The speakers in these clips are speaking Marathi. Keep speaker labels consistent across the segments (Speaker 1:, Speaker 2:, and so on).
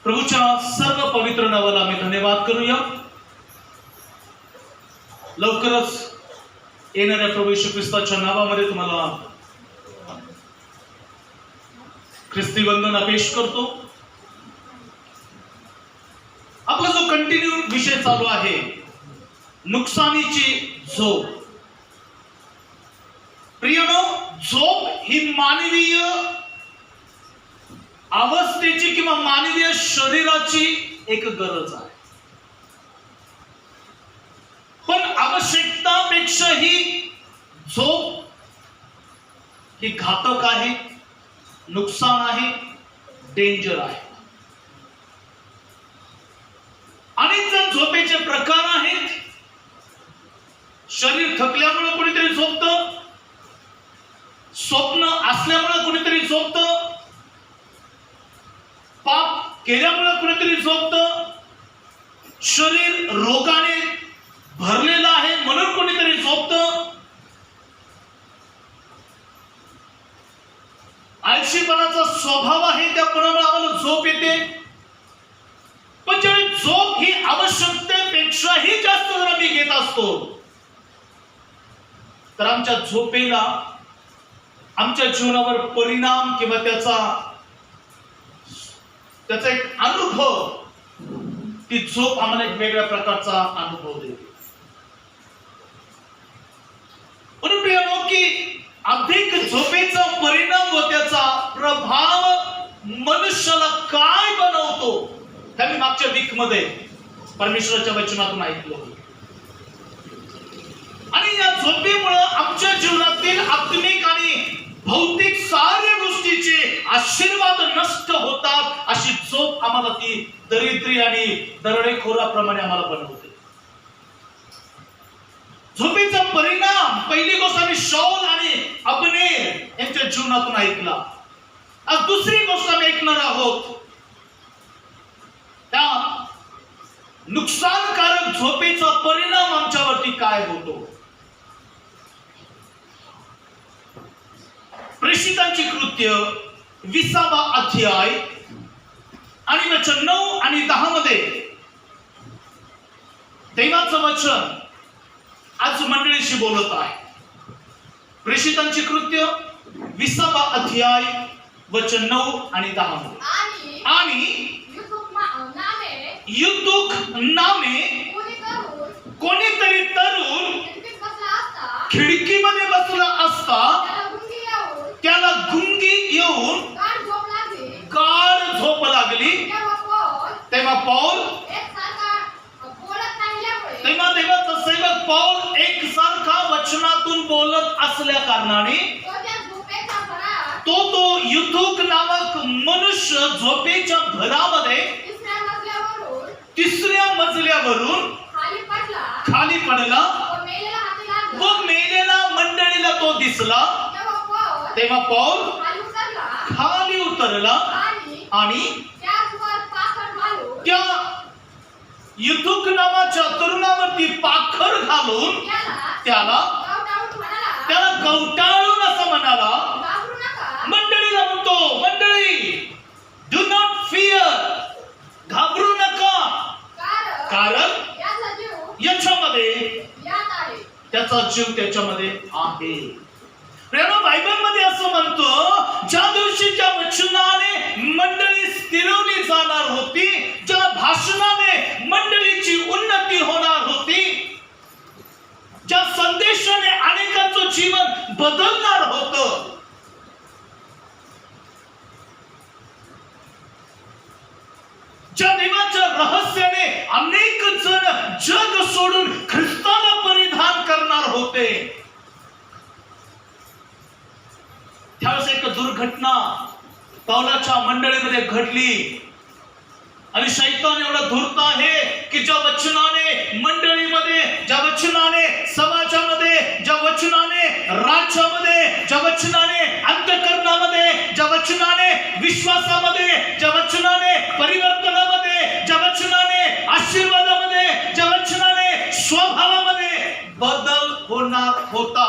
Speaker 1: प्रभूच्या सर्व पवित्र नावाला आम्ही धन्यवाद करूया. लवकरच येणाऱ्या प्रभू येशू ख्रिस्ताच्या नावामध्ये तुम्हाला ख्रिस्ती वंदना पेश करतो. आपला जो कंटिन्यू विषय चालू आहे, नुकसानीची झोप. प्रियनो, झोप ही मानवीय अवस्थेची किंवा मानवीय शरीराची एक गरज आहे. पण आवश्यकतापेक्षाही झोप ही घातक आहे, नुकसान आहे, डेंजर आहे. अनेक जण झोपेचे प्रकार आहेत. शरीर थकल्यामुळे कोणीतरी झोपतं, स्वप्न असल्यामुळे कोणीतरी झोपतं, पाप केल्यामुळे कोणीतरी झोपतं, शरीर रोगाने भरलेलं आहे म्हणून कोणीतरी झोपतं, आळशीपणाचा स्वभाव आहे त्याप्रमाणे आम्हाला झोप येते. पण ज्यावेळी झोप ही आवश्यकतेपेक्षाही जास्त जर आम्ही घेत असतो तर आमच्या झोपेला आमच्या जीवनावर परिणाम किंवा त्याचा एक अनुभव, ती झोप आम्हाला एक वेगळ्या प्रकारचा अनुभव देते. म्हणून प्रियानो, की अधिक झोपेचा परिणाम व त्याचा प्रभाव मनुष्याला काय बनवतो हे मी मागच्या वीक मध्ये परमेश्वराच्या वचनातून ऐकलं. आणि या झोपेमुळे आमच्या जीवनातील आत्मिक आणि भौतिक साऱ्या गोष्टीचे आशीर्वाद नष्ट होतात. अशी झोप आम्हाला ती दरिद्री आणि दरोडेखोराप्रमाणे आम्हाला बनवते. झोपेचा परिणाम, पहिली गोष्ट आम्ही शाऊल आणि अबनेर यांच्या जीवनातून ऐकला. आज दुसरी गोष्ट आम्ही ऐकणार आहोत, त्या नुकसानकारक झोपेचा परिणाम आमच्यावरती काय होतो. प्रेषितांची कृत्य 20वा अध्याय आणि वचन 9 आणि 10 मध्ये देवाचं वचन आज मंडळीशी बोलत आहे. प्रेषितांची कृत्य 20वा अध्याय वचन 9 आणि 10 मध्ये. आणि युद्धुक नामे कोणीतरी तरुण खिडकीमध्ये बसला असता त्याला गुंगी येऊन गाढ झोप लागली. तेव्हा देवाचा सेवक पौल एकसारखा वचनातून बोलत असल्या कारणाने तो युद्धुक नामक मनुष्य झोपेच्या भरामध्ये 3ऱ्या मजल्यावरून खाली पडला व मेलेला मंडळीला तो दिसला. तेव्हा पौल खाली उतरला आणि त्या युद्धुक नामाच्या तरुणावरती पाखर घालून त्याला कवटाळून असं म्हणाला. मंडळीला म्हणतो, मंडळी, डू नॉट फिअर, घाबरू नका, कारण याच्यामध्ये त्याचा जीव त्याच्यामध्ये आहे. बायबल मध्ये असं म्हणतो, ज्या दिवशी ज्या वचनाने मंडळी स्थिरवली जाणार होती, ज्या भाषणाने मंडळीची उन्नती होणार होती, ज्या संदेशाने अनेकांचं जीवन बदलणार होतं, ज्या देवाच्या रहस्याने अनेक जण जग सोडून ख्रिस्ताला परिधान करणार होते, त्यावेळेस एक दुर्घटना पौलाच्या मंडळीमध्ये घडली. आणि शैतान एवढा धूर्त आहे की ज्या वचनाने मंडळीमध्ये, ज्या वचनाने समाजामध्ये, ज्या वचनाने राज्यामध्ये, ज्या वचनाने अंतःकरणामध्ये, ज्या वचनाने विश्वासामध्ये, ज्या वचनाने परिवर्तनामध्ये, ज्या वचनाने आशीर्वादामध्ये, ज्या वचनाने स्वभावामध्ये बदल होणार होता,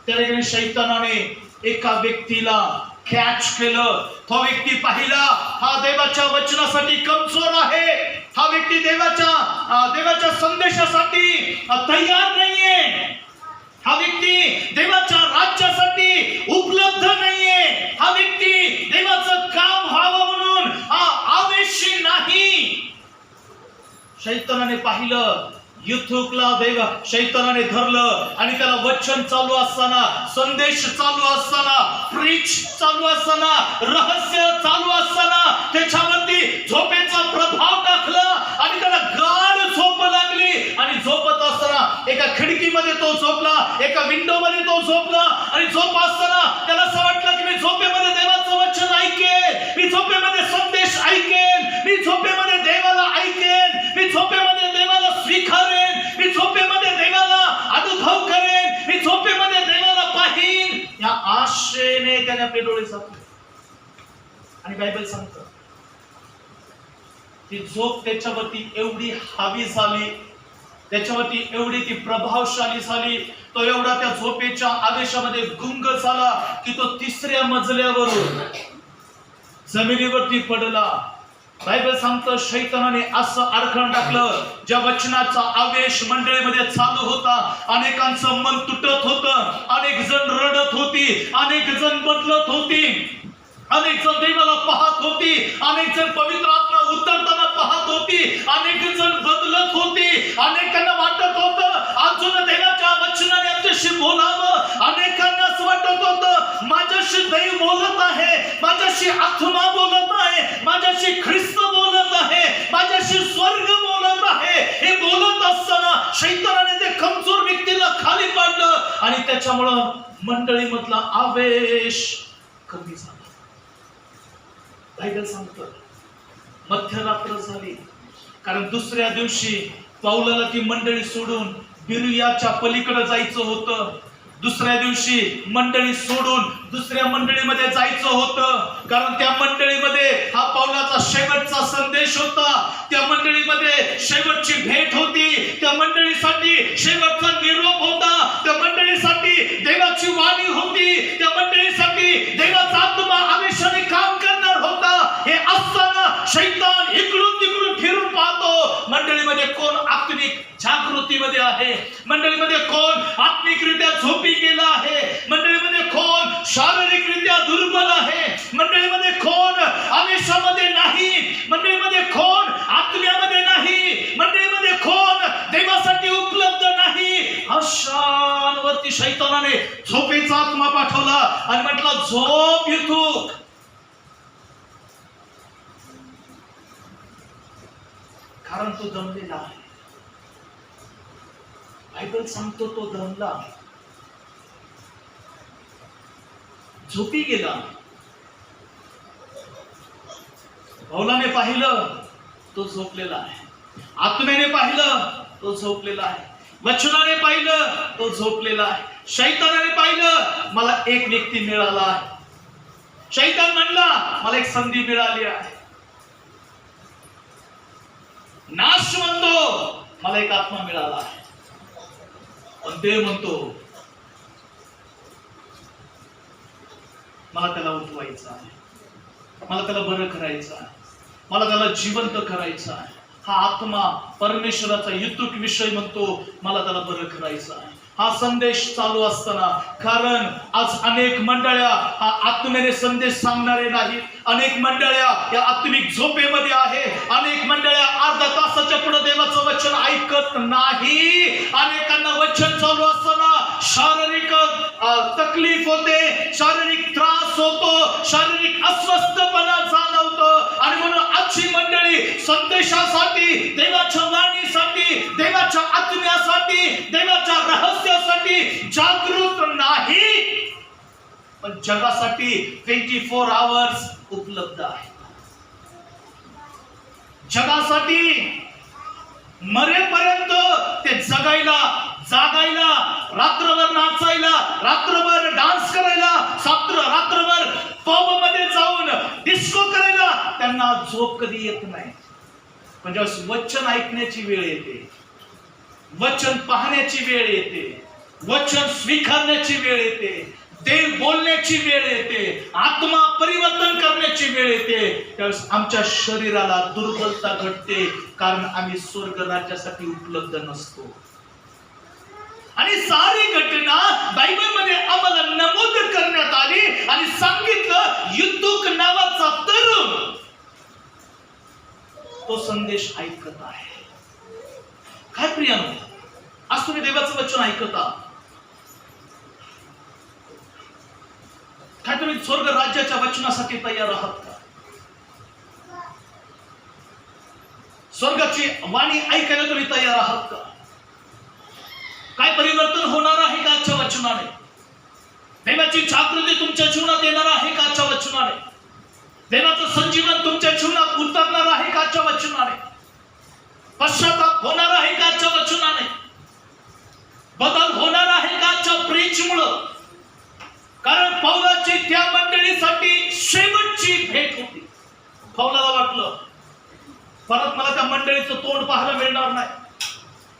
Speaker 1: त्याने शैतानाने एका व्यक्तीला कॅच केलं. तो व्यक्ती पाहिला हा देवाच्या वचनासाठी कमजोर आहे, हा व्यक्ती देवाच्या संदेशासाठी तयार नाहीये, हा व्यक्ती देवाच्या राज्यासाठी उपलब्ध नाहीये, हा व्यक्ती देवाचं काम व्हावं म्हणून आवेशी नाही. शैतानाने पाहिलं, युथुकला शैतानाने धरलं आणि त्याला वचन चालू असताना, संदेश चालू असताना, प्रीच चालू असताना, रहस्य चालू असताना त्याच्यावरती झोपेचा प्रभाव टाकला आणि त्याला गाढ झोप लागली. आणि झोपत असताना एका खिडकीमध्ये तो झोपला, एका विंडो मध्ये तो झोपला आणि झोप असताना त्याला असं वाटलं की मी झोपेमध्ये देवाचं वचन ऐकेन, मी झोपेमध्ये संदेश ऐकेन, मी झोपेमध्ये देवाला ऐकेन, मी झोपेमध्ये देवाला स्वीकारेन, मी झोपेमध्ये देवाला अनुभव करेन, मी झोपेमध्ये देवाला पाहीन. या आशेने त्याने आपले डोळे झाकले. आणि बायबल सांगतं ती झोप त्याच्यावरती एवढी हावी झाली, त्याच्यावरती एवढी ती प्रभावशाली झाली, तो एवढा त्या झोपेच्या आवेशामध्ये गुंग झाला की तो 3ऱ्या मजल्यावरून जमिनीवरती पडला. बायबल सांगतं शैतानाने असं अडखळून टाकलं, ज्या वचनाचा आवेश मंडळीमध्ये चालू होता, अनेकांचं मन तुटत होतं, अनेक जण रडत होती, अनेक जण बदलत होती, अनेक जण देवाला पाहत होती, अनेक जण पवित्र आत्मा उतरताना पाहत होती, अनेक जण बदलत होती, अनेकांना वाटत होतं अजून देवाच्या वचनाने आमच्याशी बोलावं, अनेकांना असं वाटत होतं माझ्याशी देव बोलत आहे, माझ्याशी आत्मा बोलत आहे, माझ्याशी ख्रिस्त बोलत आहे, माझ्याशी स्वर्ग बोलत आहे. हे बोलत असताना शैतानाने ते कमजोर व्यक्तीला खाली पाडलं आणि त्याच्यामुळं मंडळीमधला आवेश कमी झाला. बायबल सांगतं मध्यरात्र झाली, कारण 2ऱ्या दिवशी पौलाला ती मंडळी सोडून बिरुयाच्या पलीकडे जायचं होतं. 2ऱ्या दिवशी मंडळी सोडून 2ऱ्या मंडळीमध्ये जायचं होतं, कारण त्या मंडळीमध्ये हा पौलाचा शेवटचा संदेश होता, त्या मंडळीमध्ये शेवटची भेट होती, त्या मंडळीसाठी शेवटचा निरोप होता, त्या मंडळीसाठी देवाची वाणी होती, त्या मंडळीसाठी देवाचा आत्मा आवेशाने काम करणार होता. हे असताना शैतान इकडून तिकडून फिरून पाहतो मंडळीमध्ये कोण आत्मिक जागृतीमध्ये आहे, मंडळीमध्ये कोण आत्मिकरित्या झोपी गेला आहे, मंडळीमध्ये कोण शारीरिकरित्या दुर्बल आहे, मंडळीमध्ये कोण आवेशामध्ये नाही, मंडळीमध्ये कोण आत्म्यामध्ये नाही, मंडळीमध्ये कोण देवासाठी उपलब्ध नाही. अशांवरती शैतानाने झोपेचा आत्मा पाठवला आणि म्हटलं झोप युथुक. कारण तो दमलेला आहे. बायबल सांगतो तो दमला, झोपी गेला. पौलाने पाहिलं तो झोपलेला आहे, आत्म्याने पाहिलं तो झोपलेला आहे, वचनाने पाहिलं तो झोपलेला आहे, शैतानाने पाहिलं मला एक व्यक्ती मिळाला आहे. शैतान म्हणला मला एक संधी मिळाली आहे. नाश म्हणतो मला एक आत्मा मिळाला आहे. पण देव म्हणतो मला त्याला उठवायचं आहे, मला त्याला बरं करायचं आहे, मला त्याला जिवंत करायचं आहे. हा आत्मा परमेश्वराचा युतुक विषय म्हणतो मला त्याला बरं करायचं आहे. हा संदेश चालू असताना, कारण आज अनेक मंडळ्या हा आत्म्याने संदेश सांगणारे नाही, अनेक मंडळ्या या आत्मिक झोपेमध्ये आहे, अनेक मंडळ्या अर्धा तासाच्या पुढे देवाचं वचन ऐकत नाही. अनेकांना वचन चालू असताना शारीरिक तकलीफ होते, शारीरिक त्रास होतो, शारीरिक अस्वस्थपणा जाणवतो आणि म्हणून आजची मंडळी संदेशासाठी, देवाच्या वाणीसाठी, देवाच्या आत्म्यासाठी, देवाच्या रहस्यासाठी जागृत नाही, पण जगासाठी 24 आवर्स उपलब्ध आहे. जगासाठी मरेपर्यंत ते जगायला, जागायला, रात्रभर नाचायला, रात्रभर डान्स करायला, रात्रभर पब मध्ये जाऊन डिस्को करायला त्यांना झोप कधी येत नाही. पण जेव्हा वचन ऐकण्याची वेळ येते, वचन पाहण्याची वेळ येते, वचन स्वीकारण्याची वेळ येते, देव बोलण्याची वेळ येते, आत्मा परिवर्तन करण्याची वेळ येते, त्यावेळेस आमच्या शरीराला दुर्बलता घडते, कारण आम्ही स्वर्ग राज्यासाठी उपलब्ध नसतो. आणि सारी घटना बायबलमध्ये आम्हाला नमूद करण्यात आली आणि सांगितलं युद्धुक नावाचा तरुण तो संदेश ऐकत आहे. काय प्रियानो, आज तुम्ही देवाचं वचन ऐकता? काय तुम्ही स्वर्ग राज्याच्या वचनासाठी तयार आहात का? स्वर्गाची वाणी ऐकायला तुम्ही तयार आहात का? काय परिवर्तन होणार आहे का आजच्या वचनाने? देवाची जागृती तुमच्या जीवनात येणार आहे का आजच्या वचनाने? देवाचं संजीवन तुमच्या जीवनात उतरणार आहे का आजच्या वचनाने? पश्चाताप होणार आहे का आजच्या वचनाने? बदल होणार आहे का आजच्या प्रेममुळं? कारण पौलाची त्या मंडळीसाठी शेवटची भेट होती. पौलाला वाटलं परत मला त्या मंडळीचं तोंड पाहायला मिळणार नाही,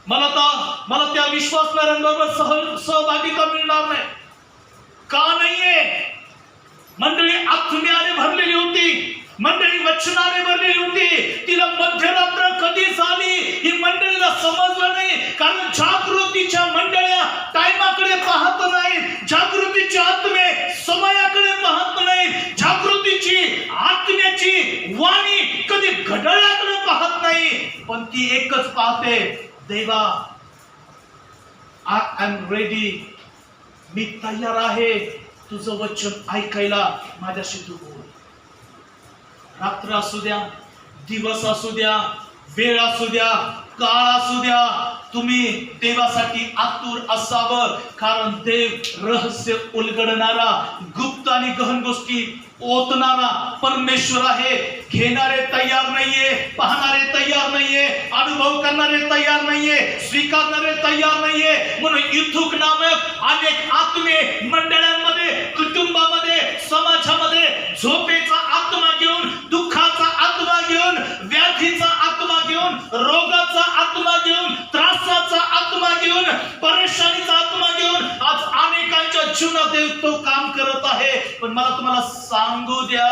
Speaker 1: मला त्या विश्वासणाऱ्यांबरोबर सहभागिता मिळणार नाही. का नाहीये? मंडळी आत्म्याने भरलेली होती, मंडळी वचनाने भरलेली होती. तिला मध्यरात्र कधी झाली ही मंडळीला समजलं नाही, कारण जागृतीच्या मंडळ्या टाइमाकडे पाहत नाहीत, जागृतीचे आत्मे समयाकडे पाहत नाहीत, जागृतीची आत्म्याची वाणी कधी घड्याळाकडे पाहत नाही, पण ती एकच पाहते, देवा आय एम रेडी, मी तयार आहे तुझं वचन ऐकायला, माझ्याशी तू बोल. रात्र असू द्या, दिवस असू द्या, वेळ असू द्या, काळ असू द्या, तुम्ही देवासाठी आतुर असावं, कारण देव रहस्य उलगडणारा, गुप्त आणि गहन गोष्टी ओतणारा परमेश्वर आहे. घेणारे तयार नाहीये, पाहणारे तयार नाहीये, अनुभव करणारे तयार नाहीये, स्वीकारणारे तयार नाहीये. म्हणून युद्धुक नामक अनेक आत्मे मंडळांमध्ये, कुटुंबामध्ये, समाजामध्ये झोपेचा आत्मा घेऊन, दुःखाचा आत्मा घेऊन, व्याधीचा आत्मा घेऊन, रोगाचा आत्मा घेऊन, त्रासाचा आत्मा घेऊन, परेशानीचा आत्मा घेऊन आज अनेकांच्या जीवनात देव तो काम करत आहे. पण मला तुम्हाला सांगू द्या,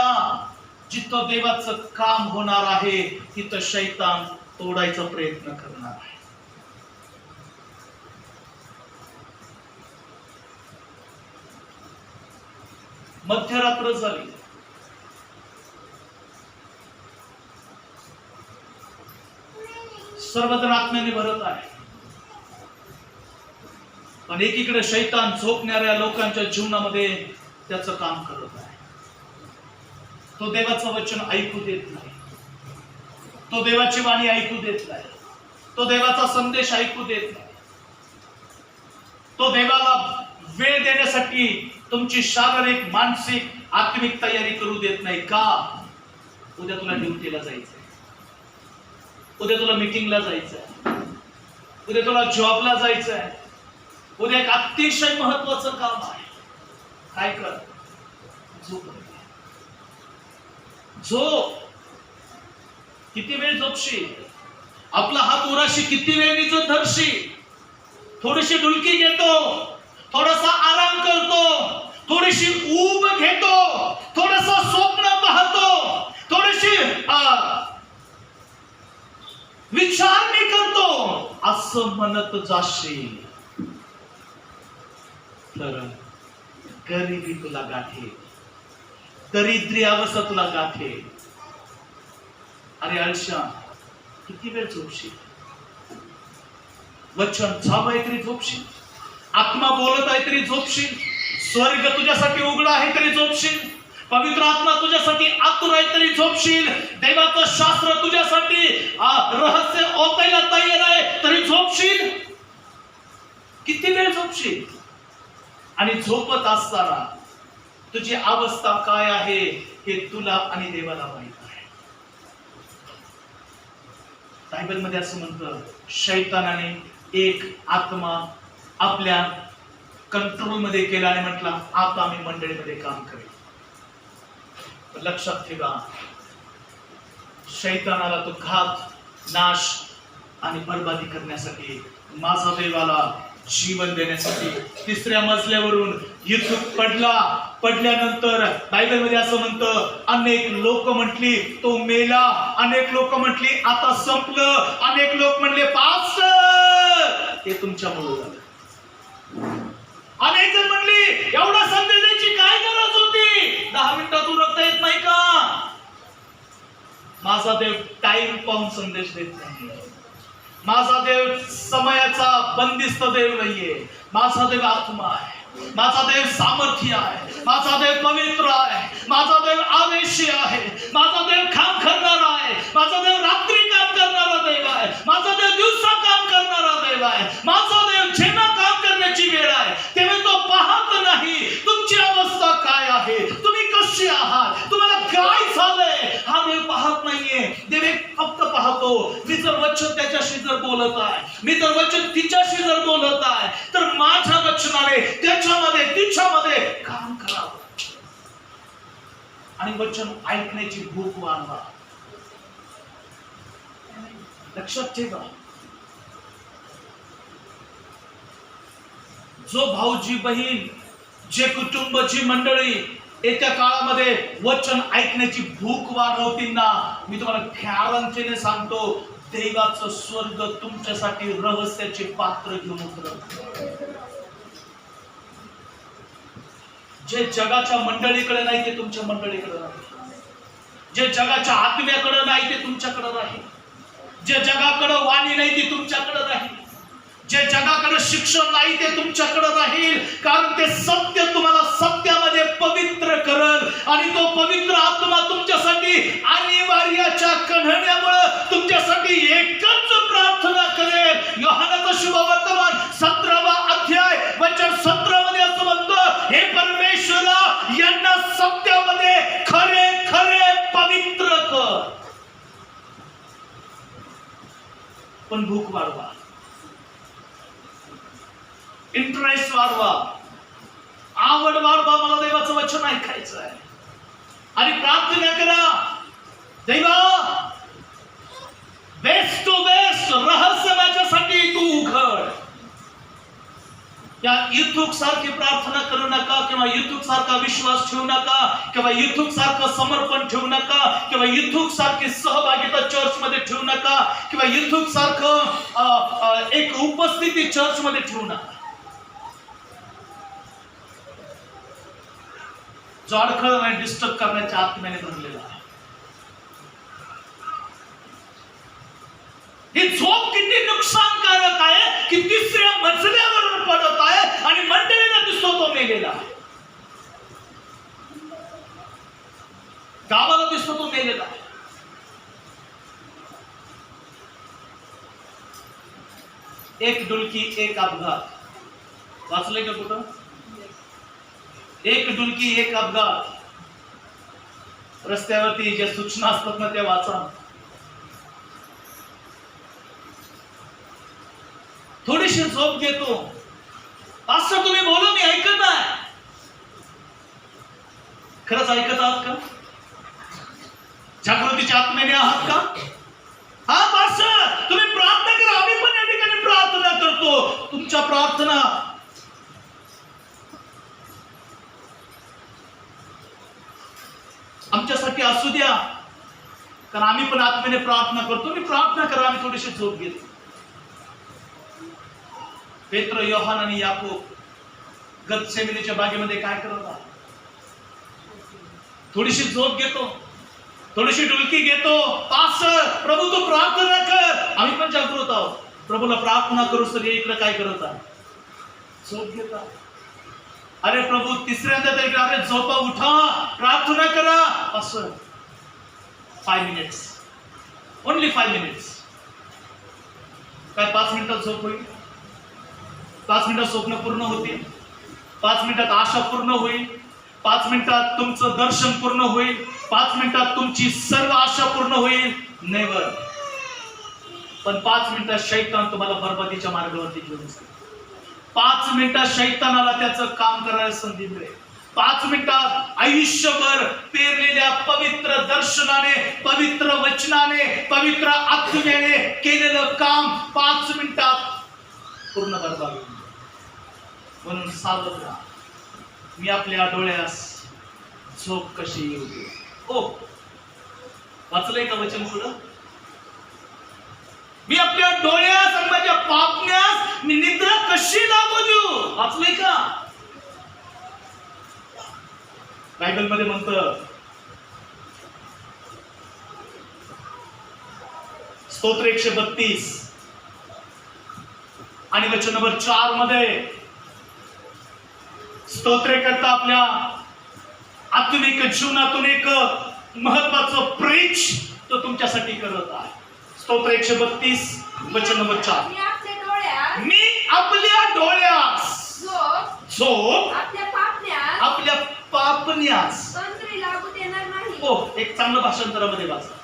Speaker 1: जिथं देवाचं काम होणार आहे तिथं शैतान तोडायचा प्रयत्न करणार आहे. मध्यरात्र झाली, सर्वजण आत्म्याने भरत आहे, पण एकीकडे शैतान झोपणाऱ्या लोकांच्या जीवनामध्ये त्याचं काम करत आहे. तो देवाचं वचन ऐकू देत नाही, तो देवाची वाणी ऐकू देत नाही, तो देवाचा संदेश ऐकू देत नाही, तो देवाला वेळ देण्यासाठी तुमची शारीरिक, मानसिक, आत्मिक तयारी करू देत नाही. का? उद्या तुला ड्युटीला जायचंय, उद्या तुला मीटिंगला जायचंय, उद्या तुला जॉबला जायचंय, उद्या एक अतिशय महत्वाचं काम आहे. काय कर? झोप. झोप. किती वेळ झोपशील? आपला हात उराशी किती वेळ निजत धरशील? थोडीशी डुलकी घेतो, थोडासा आराम करतो, थोडीशी ऊब घेतो, थोडासा स्वप्न पाहतो, थोडीशी विचारणी करतो, असं म्हणत जाशील तर गरिबी तुला गाठे, दरिद्री अवस्था तुला गाठे. अरे आयुष्या, किती वेळ झोपशील? वचन चालू आहे तरी झोपशील, आत्मा बोलत आहे तरी झोपशील, स्वर्ग तुझ्यासाठी उघडा आहे तरी झोपशील, पवित्र आत्मा तुझ्यासाठी आतुर आहे तरी झोपशील, देवाचं शास्त्र तुझ्यासाठी रहस्य ओतायला तयार आहे तरी झोपशील. किती वेळ झोपशील? आणि झोपत असताना तुझी अवस्था काय आहे हे तुला आणि देवाला माहित आहे. बायबलमध्ये असं म्हणतं, शैतानाने एक आत्मा आपल्या कंट्रोल मध्ये केला आणि म्हटला आता मी मंडळीमध्ये काम करेल. लक्षात ठेवा, शैतानाला तो घात, नाश आणि बरबादी करण्यासाठी माझा देवाला जीवन देण्यासाठी. तिसऱ्या मजल्यावरून इथून पडल्यानंतर बायबलमध्ये असं म्हणतं, अनेक लोक म्हटली तो मेला, अनेक लोक म्हटली आता संपलं, अनेक लोक म्हणले पास्टर हे तुमच्यामुळे झालं. अनेक जण म्हणली एवढा संदेश द्यायची काय गरज होती, 10 मिनिटात उरकता येत नाही का. माझा देव टाइम पाहून संदेश देत नाही. माझा देव समयाचा बंदिस्त देव नाहीये. माझा देव आत्मा आहे, माझा देव सामर्थ्य आहे, माझा देव पवित्र आहे, माझा देव आवेशी आहे, माझा देव काम करणारा आहे, माझा देव रात्री काम करणारा देव आहे, माझा देव दिवसा काम करणारा देव आहे, माझा देव जेव्हा काम करण्याची वेळ आहे तेव्हा तो पाहत नाही तुमची अवस्था काय आहे, तुम्ही कशी आहात, तुम्हाला काय झालंय, हा देव पाहत नाहीये. देव फक्त पाहतो मी जर वचन त्याच्याशी जर बोलत आहे, मी जर वचन तिच्याशी जर बोलत आहे तर माझ्या वचनाने त्याच्यामध्ये तिच्यामध्ये काम करावं आणि वचन ऐकण्याची भूक वाढवा. लक्षात ठेवा, जो भाऊ जी बहीण जे कुटुंब जी मंडळी येत्या काळामध्ये वचन ऐकण्याची भूक वाढवतील ना, मी तुम्हाला गॅरंटीने सांगतो देवाचं स्वर्ग तुमच्यासाठी रहस्याचे पात्र घेऊन उतरत. जे जगाच्या मंडळीकडे नाही ते तुमच्या मंडळीकडे राहील, जे जगाच्या आत्म्याकडे नाही ते तुमच्याकडे राहील, जे जगाकडे वाणी नाही ती तुमच्याकडे राहील, जे जगाकडे शिक्षण नाही ते तुमच्याकडे राहील. कारण ते सत्य तुम्हाला सत्यामध्ये पवित्र करल आणि तो पवित्र आत्मा तुमच्यासाठी अनिवार्याच्या कन्हण्यामुळे तुमच्यासाठी एकच प्रार्थना करेल. योहानाचा शुभवर्तमान 17वा अध्याय वचन 17 मध्ये असं म्हणतं, हे परमेश्वरा यांना सत्यामध्ये खरे खरे पवित्र कर. पण भूक वाढवा, इंटरेस्ट वाढवा, आवड वाढवा. मला देवाचं वचन ऐकायचं आहे आणि प्रार्थना करा, देवा बेस्ट टू बेस्ट रहस्य माझ्यासाठी तू उघड. या युथुक सारखी प्रार्थना करू नका, किंवा युथुक सारखा विश्वास ठेवू नका, किंवा युथुक सारखं समर्पण ठेवू नका, किंवा युथुक सारखी सहभागिता चर्च मध्ये ठेवू नका, किंवा युथुक सारखं एक उपस्थिती चर्च मध्ये ठेवू नका. जो अडखळ आणि डिस्टर्ब करण्याच्या आत्म्याने भरलेला आहे. ही झोप किती नुकसानकारक आहे की तिसऱ्या मजल्यावरून पडत आहे आणि मंडळीला दिसतो तो मेलेला आहे, गावाला दिसतो तो मेलेला आहे. एक डुलकी एक अपघात, वाचलंय का कुठं? एक डुलकी एक अपघात. रस्त्यावरती ज्या सूचना असतात ना त्या वाचा. थोडीशी झोप घेतो, असं तुम्ही बोलू मी ऐकत आहे. खरंच ऐकत आहात का? जागृतीच्या आत्म्याने आहात का? हा पास्टर तुम्ही प्रार्थना करा, आम्ही पण या ठिकाणी प्रार्थना करतो. तुमच्या प्रार्थना आमच्यासाठी असू द्या, कारण आम्ही पण आत्म्याने प्रार्थना करतो. मी प्रार्थना करा, आम्ही थोडीशी झोप घेतो. पेत्र, योहान आणि याकूब गतसेमनीच्या बागेमध्ये काय करत आहात? थोडीशी झोप घेतो, थोडीशी डुलकी घेतो. पास्टर प्रभू तू प्रार्थना कर, आम्ही पण जागृत आहोत. प्रभूला प्रार्थना करू सर इकडे काय करत आहे? झोप घेता. अरे प्रभू तिसऱ्यांदा तरी अरे झोपा, उठा, प्रार्थना करा. असं 5 मिनिट्स, ओनली 5 मिनिट्स. काय 5 मिनिटात झोप होईल? 5 मिनिटात स्वप्न पूर्ण होतील, 5 मिनिटात आशा पूर्ण होईल, 5 मिनिटात तुमचं दर्शन पूर्ण होईल, 5 मिनिटात तुमची सर्व आशा पूर्ण होईल? नेव्हर. पण 5 मिनिटात शैतान तुम्हाला बरबादीच्या मार्गावरती घेऊन जाईल. 5 मिनिटात शैतानाला त्याचं काम करायला संधी मिळेल. 5 मिनिटात आयुष्यभर पेरलेल्या पवित्र दर्शनाने, पवित्र वचनाने, पवित्र आत्म्याने केलेलं काम 5 मिनिटात पूर्ण बरबाद होईल. म्हणून सावध राहा. मी आपल्या डोळ्यास झोप कशी येऊ दे. हो, वाचलंय का वचन पुढं? मी आपल्या डोळ्यास आणि माझ्या पापण्यास मी निद्रा कशी लागू देऊ. वाचलंय का? बायबल मध्ये म्हणतं, स्तोत्र 132 आणि वचन नंबर 4 मध्ये स्तोत्रे करता आपल्या आत्मिक जीवनातून एक महत्वाचं प्रीच तो तुमच्यासाठी करत आहे. स्तोत्र 132 वचन नंबर 4. मी आपल्या डोळ्यास झोप आपल्या पापण्यास
Speaker 2: तंत्री लागू देणार नाही.
Speaker 1: हो, एक चांगलं भाषांतरामध्ये वाचा.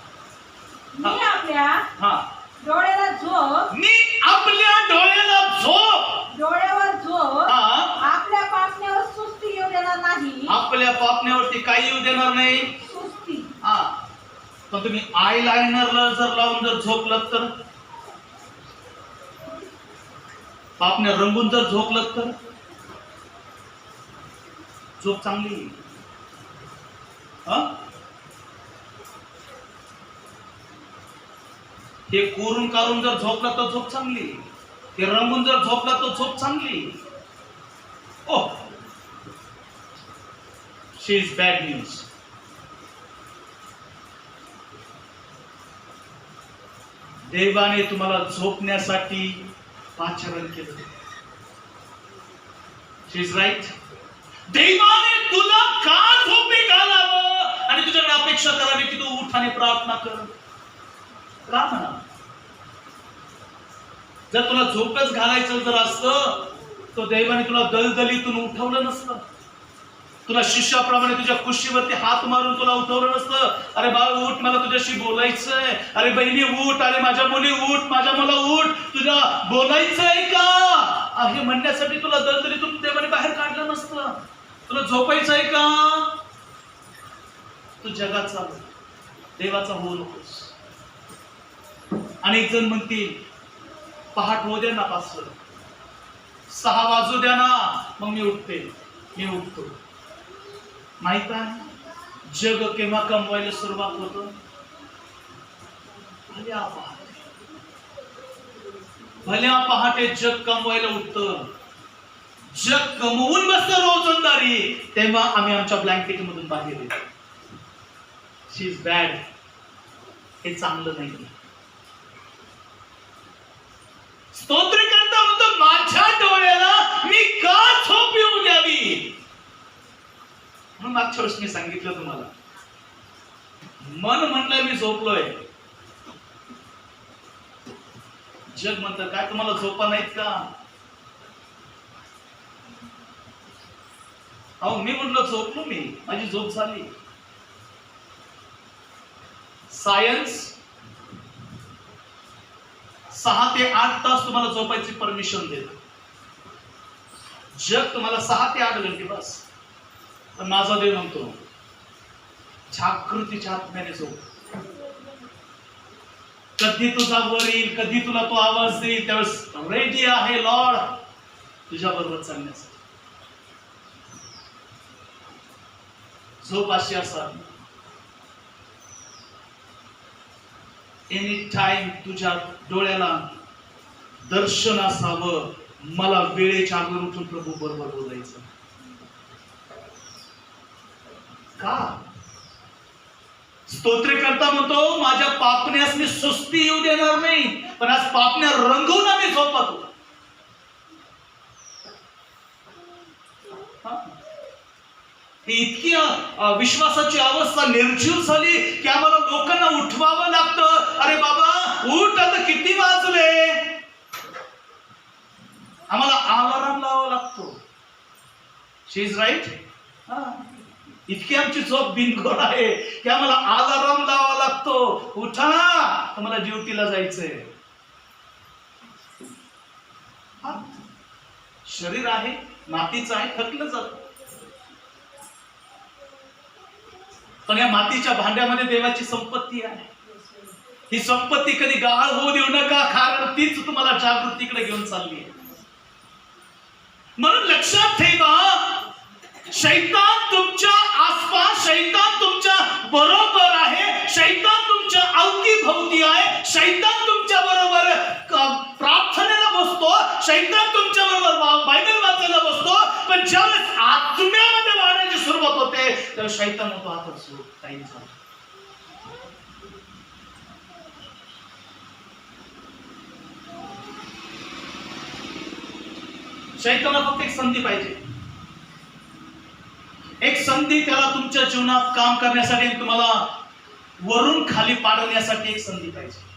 Speaker 2: मी आपल्या
Speaker 1: हा,
Speaker 2: डोळ्याला झोप,
Speaker 1: मी आपल्या डोळ्याला झोप,
Speaker 2: डोळ्यावर झोप,
Speaker 1: हा,
Speaker 2: आपल्या पापण्यावर सुस्ती येऊ देणार नाही.
Speaker 1: आपल्या पापण्यावरती काही येऊ देणार नाही.
Speaker 2: सुस्ती.
Speaker 1: हा, पण तुम्ही आय लायनरला जर लावून जर झोपलात तर, पापण्या रंगून जर झोपलात तर झोप चांगली. हे कोरून काढून जर झोपला तर झोप चांगली, हे रंगून जर झोपला तर झोप चांगली. ओ, शी इज बॅड न्यूज. देवाने तुम्हाला झोपण्यासाठी पाचारण केलं. शी इज राईट. देवाने तुला का झोपे घालावं आणि तुझ्याकडे अपेक्षा करावी की तू उठ आणि प्रार्थना कर. का म्हणा? जर तुला झोपच घालायचं जर असतं तर देवाने तुला दलदलीतून उठवलं नसतं. तुला शिष्याप्रमाणे तुझ्या कुशीवरती हात मारून तुला उठवलं नसतं. अरे बाळ उठ, मला तुझ्याशी बोलायचंय. अरे बहिणी उठ, अरे माझ्या मुली उठ, माझ्या मुला उठ, तुला बोलायचंय का हे म्हणण्यासाठी तुला दलदलीतून देवाने बाहेर काढलं नसतं. तुला झोपायचंय का? तू जगाचा देवाचा होऊ नकोस. अनेक जण म्हणतील पहाट होऊ द्या ना पासर, 6 वाजू द्या ना, मग मी उठते. मी उठतो. माहित आहे जग केव्हा कमवायला सुरुवात होतं? भल्या पहाटे जग कमवायला उठतं. जग कमवून बसतं रोजंदारी, तेव्हा आम्ही आमच्या ब्लँकेट मधून बाहेर येतो. शी इज बॅड. हे चांगलं नाही. स्तोत्र करता म्हणतो माझ्या डोळ्याला मी का झोप येऊ द्यावी. म्हणून मागच्या वर्षी मी सांगितलं तुम्हाला, मन म्हणलंय मी झोपलोय. जग म्हणतं काय तुम्हाला झोपा नाहीत का? अहो मी म्हणलं झोपलो, मी माझी झोप झाली. सायन्स 6 ते 8 तास तुम्हाला झोपायची परमिशन देतं. जग तुम्हाला 6 ते 8 घंटे बस. पण माझा देव म्हणतो जागृतीच्या आत्म्याने झोप. कधी तुझा वर येईल, कधी तुला तो आवाज देईल, त्यावेळेस रेडी आहे लॉर्ड तुझ्या बरोबर चालण्यासाठी. झोप अशी असावी एनी टाइम तुझ्या डोळ्याला दर्शन असावं. मला वेळेच्या अगोदर उठून प्रभू बरोबर बोलायचं. का? स्तोत्र करता म्हणतो माझ्या पापण्यास मी सुस्ती येऊ देणार नाही, पण आज पापण्या रंगवून आम्ही झोपतो. ही इतकी विश्वासाची अवस्था निर्जीव झाली की आम्हाला लोकांना उठवावं लागतं. अरे बाबा उठ, आता किती वाजले. आम्हाला अलार्म लावावा लागतो. शी इज राईट. इतकी आमची झोप बिनघोर आहे की आम्हाला अलार्म लावावा लागतो. उठा, आम्हाला ड्युटीला जायचंय. शरीर आहे मातीचं आहे, थकलं जात. पण या मातीच्या भांड्यामध्ये देवाची संपत्ती आहे. ही संपत्ती कधी गहाळ होऊ देऊ नका, कारण तीच तुम्हाला जागृतीकडे घेऊन चालली आहे. म्हणून लक्षात ठेवा, शैतान तुमच्या आसपास, शैतान तुमच्या बरोबर आहे, शैतान तुमच्या अवतीभोवती आहे, शैतान तुमच्या बरोबर प्रार्थनेला बसतो, शैतान तुमच्या बरोबर बायबल वाचायला बसतो, पण ज्यावेळेस आत्म्यामध्ये वाढायची सुरुवात होते त्यावेळेस शैतान होतो आता सुरू टाइम झाला. शैतानाला फक्त एक संधी पाहिजे, एक संधी, त्याला तुमच्या जीवनात काम करण्यासाठी, तुम्हाला वरून खाली पाडवण्यासाठी एक संधी पाहिजे.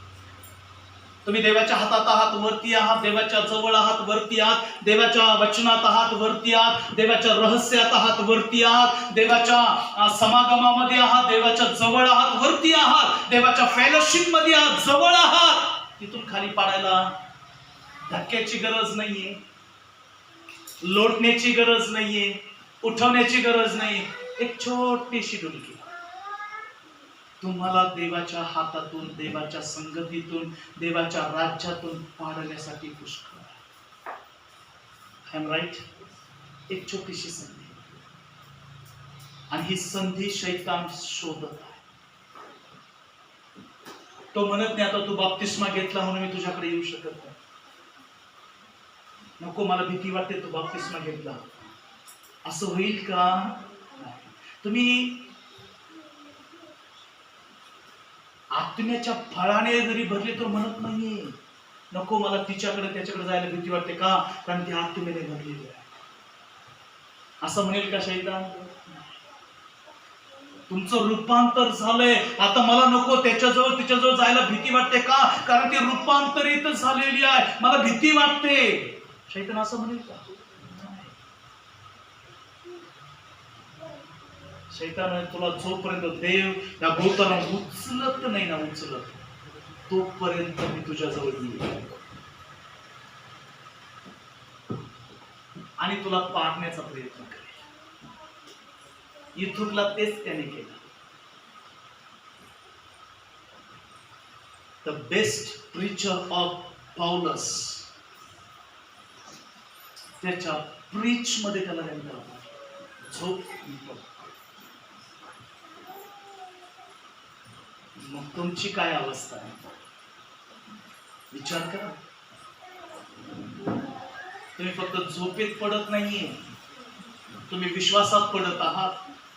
Speaker 1: तुम्ही देवाच्या हातात आहात, वरती आहात, देवाच्या जवळ आहात, वरती आहात, देवाच्या वचनात आहात, वरती आहात, देवाच्या रहस्यात आहात, वरती आहात, देवाच्या समागमामध्ये आहात, देवाच्या जवळ आहात, वरती आहात, देवाच्या फेलोशिप मध्ये आहात, जवळ आहात. तिथून खाली पाडायला धक्क्याची गरज नाहीये, लोटण्याची गरज नाहीये, उठवण्याची गरज नाही. एक छोटीशी डुलकी तुम्हाला देवाच्या हातातून, देवाच्या संगतीतून, देवाच्या राज्यातून पाडण्यासाठी पुष्कळ आहे. I am right? एक छोटीशी संधी, आणि ही संधी शैतान शोधत आहे. तो म्हणत नाही आता तू बाप्तिस्मा घेतला म्हणून मी तुझ्याकडे येऊ शकत नाही, नको मला भीती वाटते, तू बाप्तिस्मा घेतला, असं होईल का? तुम्ही आत्म्याच्या फळाने जरी भरले तर म्हणत नाहीये नको मला तिच्याकडे त्याच्याकडे जायला भीती वाटते, का? कारण ती आत्म्याने भरलेली आहे. असं म्हणेल का शैतान? तुमचं रूपांतर झालंय, आता मला नको त्याच्याजवळ तिच्याजवळ जायला भीती वाटते, का? कारण ती रूपांतरित झालेली आहे, मला भीती वाटते. शैतान असं म्हणेल का? शैतान तुला जोपर्यंत देव त्या भूताला उचलत नाही ना, उचलत तोपर्यंत मी तुझ्या जवळ येईल आणि तुला पाडण्याचा प्रयत्न करेल. इथुकला तेच त्याने केलं. The best preacher of Paulus, त्याच्या प्रीच मध्ये त्याला नेमका झोप. मग तुमची काय अवस्था आहे विचार करा. तुम्ही फक्त झोपेत पडत नाहीये, तुम्ही विश्वासात पडत आहात,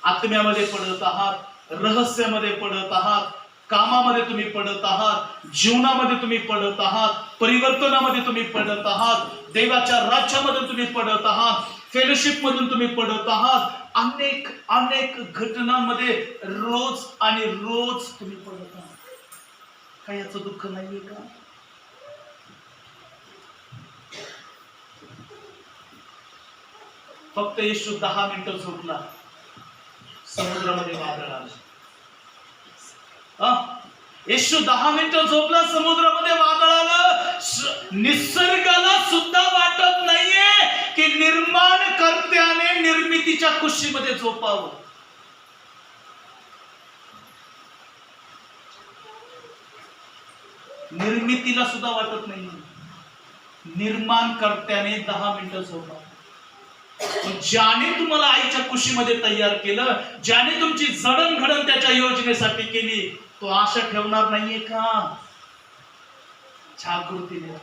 Speaker 1: आत्म्यामध्ये पडत आहात, रहस्यामध्ये पडत आहात, कामामध्ये तुम्ही पडत आहात, जीवनामध्ये तुम्ही पडत आहात, परिवर्तनामध्ये तुम्ही पडत आहात, देवाच्या राज्यामध्ये तुम्ही पडत आहात, फेलोशिप मधून तुम्ही पडत आहात. अनेक अनेक घटनांमध्ये रोज आणि रोज तुम्ही पडत आहात. काय याचं दुःख नाहीये का? फक्त येशू 10 मिनिटं झोपला, समुद्रामध्ये वादळ आलं. येशू 10 मिनिटं झोपला, समुद्रामध्ये वादळ आलं. निसर्गाला सुद्धा वाटत नाहीये की निर्माणकर्त्याने निर्मितीच्या कुशीमध्ये झोपावं. निर्मितीला सुद्धा वाटत नाही, निर्माणकर्त्याने 10 मिनिटं झोपावं. ज्याने तुम्हाला आईच्या कुशीमध्ये तयार केलं, ज्याने तुमची जडणघडण त्याच्या योजनेसाठी केली, तो आशा ठेवणार नाहीये का? जागृतीने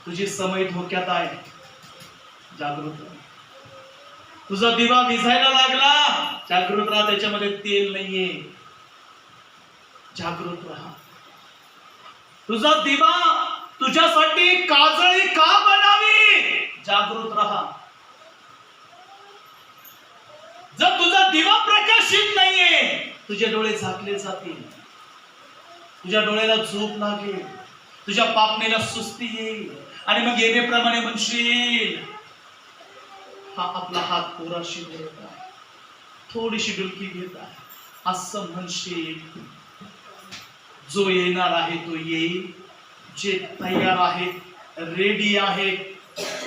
Speaker 1: तुझी समय धोक्यात आहे, जागृत. तुझा दिवा विझायला लागला, जागृत राहा, त्याच्यामध्ये तेल नाहीये, जागृत राहा. तुझा दिवा तुझ्यासाठी काजळी का बनावी, जागृत राहा. जर तुझा दिवा प्रकाशित नाहीये, तुझे डोळे झाकले जातील, तुझ्या डोळ्याला झोप लागेल, तुझ्या पापणीला सुस्ती येईल, आणि मग येण्याप्रमाणे म्हणशील हा आपला हात पोराशी धरत आहे, थोडीशी डुलकी घेत आहे, असं म्हणशील. जो येणार आहे तो येईल, जे तयार आहेत, रेडी आहेत,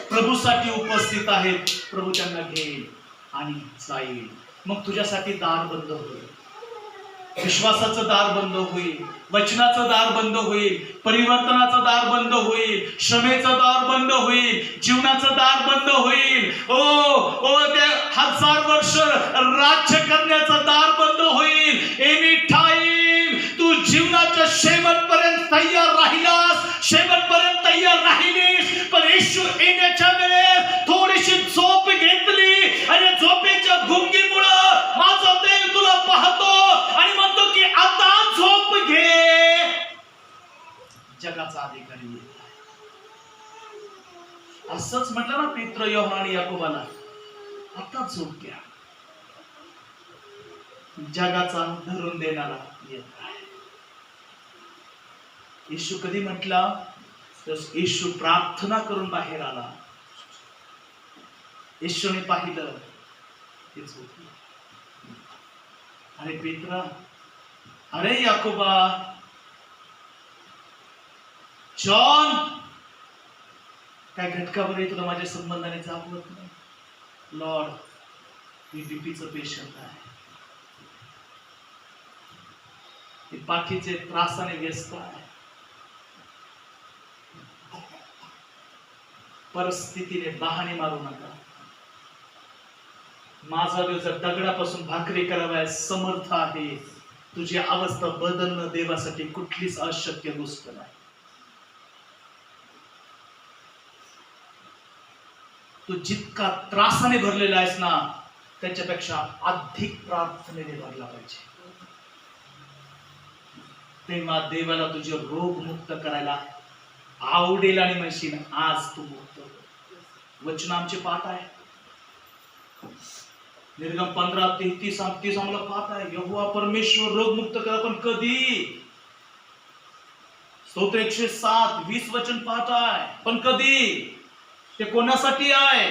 Speaker 1: प्रभूसाठी उपस्थित आहेत, प्रभू त्यांना घेईल आणि जाईल. मग तुझ्यासाठी दार बंद होईल. विश्वासाचं दार बंद होईल, वचनाचं दार बंद होईल, परिवर्तनाचं दार बंद होईल, क्षमेचं दार बंद होईल, जीवनाचं दार बंद होईल. ओ ते 1000 वर्ष राज्य करण्याचं दार बंद होईल. एनी टाइम तू जीवनाच्या शेवटपर्यंत तयार राहिलास, शेवटपर्यंत तयार राहिलीस, पण येशू येण्याच्या वेळेस थोडीशी झोप घेतली आणि झोपेच्या गुंगीमुळं माझा देव तुला पाहतो आणि म्हणतो की आता झोप घे. जगाचा अधिकारी येत आहे. असंच म्हटलं ना पेत्र, योहान आणि याकोबाला, आता झोप घ्या. जगाचा धरून देणारा येत आहे. येशू कधी म्हटला? येशू प्रार्थना करून बाहेर आला. येशूने पाहिलं ते झोपले. अरे पेत्रा, अरे याकोबा, जॉन, काय घटकावर तुला माझ्या संबंधाने जागवत नाही? लॉर्ड, मी बीपीचं पेशंट आहे, मी पाठीचे त्रासाने व्यस्त आहे. परिस्थितीने बहाणे मारू नका. माझा देव जर दगडापासून भाकरी करावयास समर्थ आहे. तुझी अवस्था बदलणं देवासाठी कुठलीच अशक्य गोष्ट नाही. तू जितका त्रासाने भरलेला आहेस ना, त्याच्यापेक्षा अधिक प्रार्थनेने भरला पाहिजे. तेव्हा देवाला तुझे रोग मुक्त करायला आवडेल आणि म्हणशील आज तू मुक्त. वचन आमचे पाठ आहे. निर्गम 15:33 आम्हाला पाठ आहे. यहोवा परमेश्वर रोग मुक्त करा, पण कधी? स्तोत्र 107 20 वचन पाठ आहे, पण कधी? ते कोणासाठी आहे?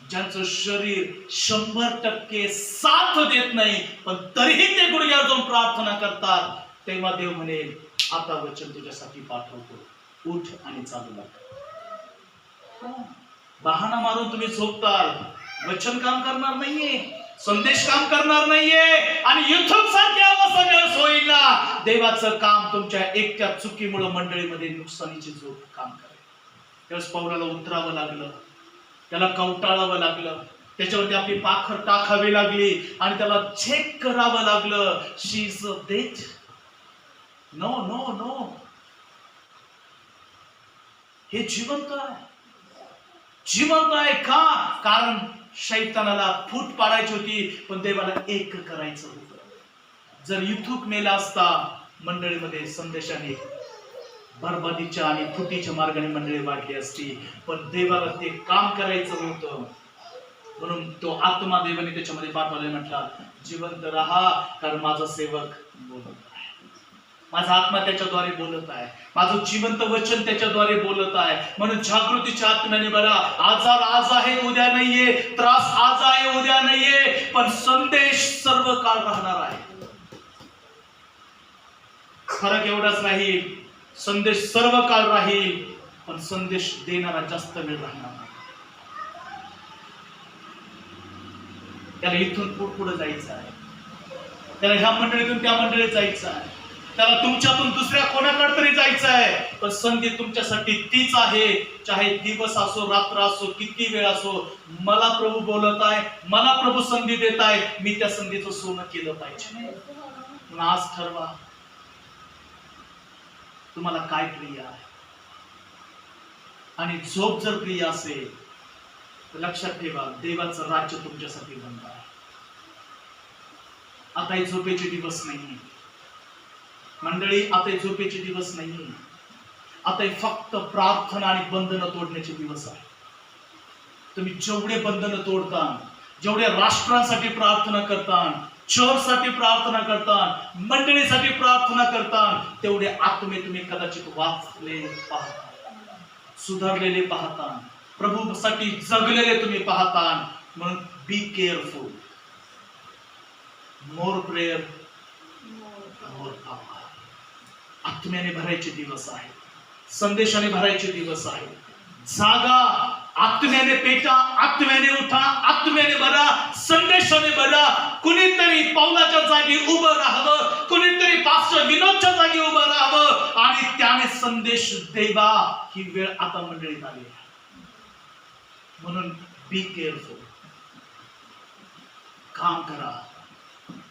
Speaker 1: ज्यांचं शरीर 100% साथ देत नाही, पण तरीही ते गुडघ्यावर जाऊन प्रार्थना करतात. तेव्हा देव म्हणेल आता वचन तुझ्यासाठी पाठवतो, उठ आणि चालू लाग. बहाणा मारून तुम्ही झोपताल. वचन काम करणार नाहीये, संदेश काम करणार नाहीये, आणि युथुब सारख्या अवस्थेत होईल ना. देवाचं काम तुमच्या एकट्या चुकीमुळे मंडळीमध्ये नुकसानीची झोप काम करेल. त्यावेळेस पौलाला उतरावं लागलं, त्याला कवटाळावं लागलं, त्याच्यावरती आपली पाखर टाकावी लागली आणि त्याला चेक करावं लागलं. She is dead. No no no, हे जिवंत आहे. जिवंत आहे का? कारण शैतानाला फूट पाडायची होती, पण देवाला एक करायचं होतं. जर युथुक मेला असता, मंडळीमध्ये संदेशाने बरबादीच्या आणि फुटीच्या मार्गाने मंडळी वाढली असती, पण देवाला ते काम करायचं होतं. म्हणून तो आत्मा देवाने त्याच्यामध्ये पाठवला, म्हटला जिवंत राहा, कारण माझा सेवक बोलत आहे, माझा आत्मा त्याच्याद्वारे बोलत आहे, माझं जिवंत वचन त्याच्याद्वारे बोलत आहे. म्हणून जागृतीच्या आत्म्याने बरा. आजार आज आहे उद्या नाहीये, त्रास आज आहे उद्या नाहीये, पण संदेश सर्व काळ राहणार आहे. फरक एवढाच राहील, संदेश सर्व काळ राहील, पण संदेश देणारा जास्त वेळ राहणार नाही. त्याला इथून पुढे जायचं आहे, त्याला ह्या मंडळीतून त्या मंडळीत जायचं आहे, त्याला तुमच्यातून दुसऱ्या कोणाकडे तरी जायचं आहे. पण संधी तुमच्यासाठी तीच आहे. चाहे दिवस असो, रात्र असो, किती वेळ असो, मला प्रभू बोलत आहे, मला प्रभू संधी देत आहे, मी त्या संधीचं सोनं केलं पाहिजे. म्हणून आज ठरवा तुम्हाला काय प्रिय आहे. आणि झोप जर प्रिय असेल तर लक्षात ठेवा, देवाचं राज्य तुमच्यासाठी बंद आहे. आता हे झोपेचे दिवस नाही मंडळी, आता हे झोपेचे दिवस नाही. आता हे फक्त प्रार्थना आणि बंधनं तोडण्याचे दिवस आहे. तुम्ही जेवढे बंधनं तोडता, जेवढे राष्ट्रांसाठी प्रार्थना करता, चर्चसाठी प्रार्थना करता, मंडळीसाठी प्रार्थना करता, तेवढे आत्मे तुम्ही कदाचित वाचले पाहता, सुधारलेले पाहता, प्रभूसाठी जगलेले तुम्ही पाहता. म्हणून be careful. More prayer, more power. आत्म्याने भरायचे दिवस आहे, संदेशाने भरायचे दिवस आहे. जागा, आत्म्याने पेटा, आत्म्याने उठा, आत्म्याने भरा, संदेशाने भरा. कुणीतरी पाऊलाच्या जागी उभं राहावं, कुणीतरी पास्टर विनोदच्या जागी उभं राहावं आणि त्याने संदेश द्यावा. ही वेळ आता मंडळीत आली. म्हणून बी केअरफुल. काम करा,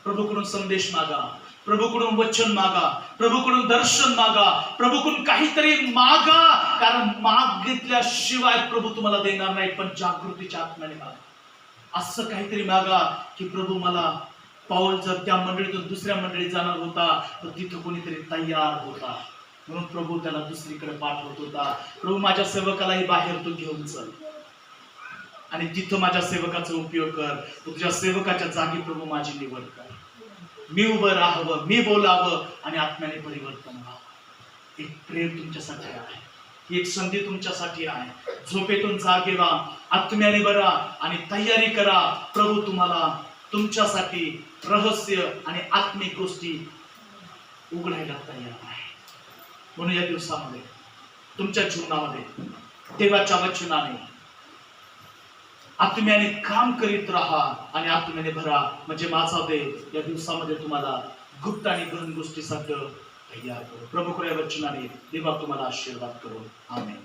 Speaker 1: प्रभूकडून संदेश मागा, प्रभूकडून वचन मागा, प्रभूकडून दर्शन मागा, प्रभूकडून काहीतरी मागा. कारण मागितल्याशिवाय प्रभू तुम्हाला देणार नाही. पण जागृतीच्या आत्म्याने मागा. असं काहीतरी मागा की प्रभू मला, पाऊल जर त्या मंडळीतून दुसऱ्या मंडळीत जाणार होता तर तिथं कोणीतरी तयार होता, म्हणून प्रभू त्याला दुसरीकडे पाठवत होता. प्रभू माझ्या सेवकालाही बाहेर तू घेऊन चल आणि तिथं माझ्या सेवकाचा उपयोग कर. तुझ्या सेवकाच्या जागी प्रभू माझी निवड कर. मी उभं राहावं, मी बोलावं आणि आत्म्याने परिवर्तन व्हावं. एक प्रेम तुमच्यासाठी आहे, ही एक संधी तुमच्यासाठी आहे. झोपेतून जागे व्हा, आत्म्याने भरा आणि तयारी करा. प्रभू तुम्हाला तुमच्यासाठी रहस्य आणि आत्मिक गोष्टी उघडायला तयार आहे. म्हणून या दिवसामध्ये तुमच्या जीवनामध्ये देवाच्या वचनाने आत्म्याने काम करीत राहा आणि आत्म्याने भरा. म्हणजे माझा देव या दिवसामध्ये तुम्हाला गुप्त आणि गहन गोष्टी सगळं तयार करू. प्रभू या वचनाने देवा तुम्हाला आशीर्वाद करू. आमेन.